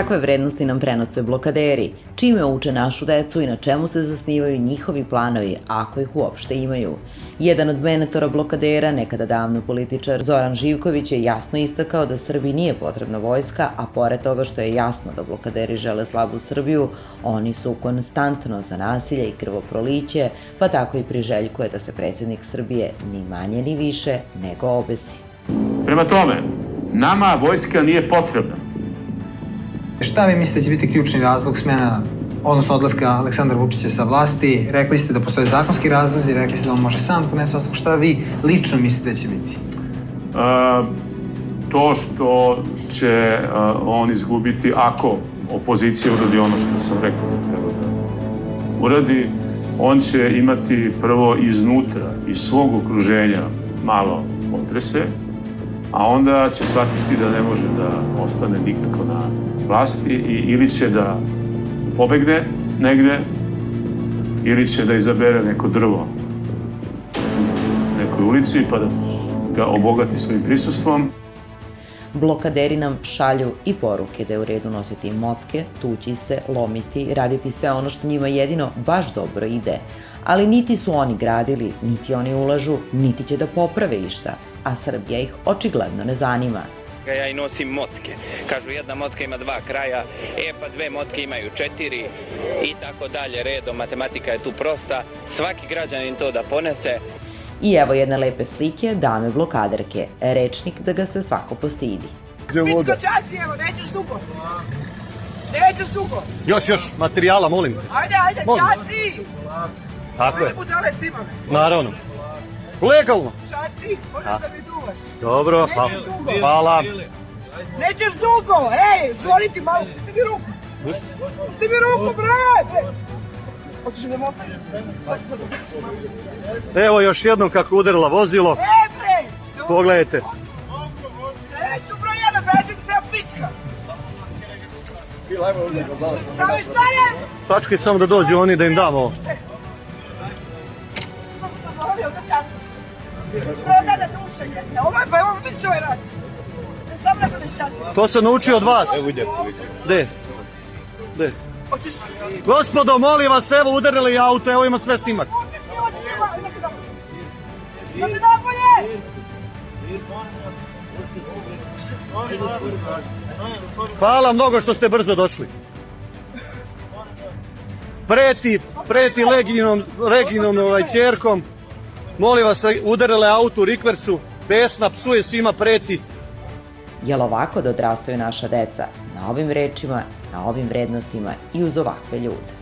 Kakve vrednosti nam prenose blokaderi? Čime uče našu decu i na čemu se zasnivaju njihovi planovi, ako ih uopšte imaju? Jedan od mentora blokadera, nekada davno političar Zoran Živković, je jasno istakao da Srbiji nije potrebna vojska, a pored toga što je jasno da blokaderi žele slabu Srbiju, oni su konstantno za nasilje i krvoproliće, pa tako i priželjkuje da se predsjednik Srbije ni manje ni više nego obesi. Prema tome, nama vojska nije potrebna. Šta vi mislite da će biti ključni razlog smjena, odnosno odlaska Aleksandra Vučića sa vlasti? Rekli ste da postoje zakonski razlozi, rekli ste da on može sam podnese ostavku. Šta vi lično mislite da će biti? To što će on izgubiti ako opozicija uradi ono što sam rekao da treba da uradi, on će imati prvo iznutra, iz svog okruženja malo potrese, a onda će shvatiti da ne može da ostane nikako na vlasti ili će da pobegne negde ili će da izabere neko drvo u nekoj ulici pa da ga obogati svojim prisustvom. Blokaderi nam šalju i poruke da je u redu nositi motke, tući se, lomiti, raditi sve ono što njima jedino baš dobro ide. Ali niti su oni gradili, niti oni ulažu, niti će da poprave išta, a Srbija ih očigledno ne zanima. Ja i nosim motke. Kažu jedna motka ima 2 kraja, pa 2 motke imaju 4 i tako dalje redom. Matematika je tu prosta. Svaki građanin to da ponese. I evo jedne lepe slike dame blokaderke, rečnik da ga se svako postidi. Pičko čaci, evo, nećeš dugo. Nećeš dugo. Još, materijala, molim. Ajde, čaci! Tako je. Budale snima me. Naravno. Legalno. Čaci, moraš da mi duvaš. Dobro, Nećeš dugo. hvala. Nećeš dugo, zvoni ti malo, pusti mi ruku. Pusti mi ruku, bre! Hoćeš mi motaš? Evo još jednom kako udarila vozilo. Bre! Pogledajte. Neću, bro, jedna, bežim se pička. Staviš dalje? Sačekaj samo da dođu oni da im damo ovo. To se naučio od vas. Evo ide. Gde? Gospodo, molim vas, evo udarili auto, evo ima sve snimak. Hvala mnogo što ste brzo došli. Preti Reginom ćerkom. Molim vas, udarile auto u rikvercu, besna, psuje, svima preti. Jel ovako da odrastaju naša deca? Na ovim rečima, na ovim vrednostima i uz ovakve ljude.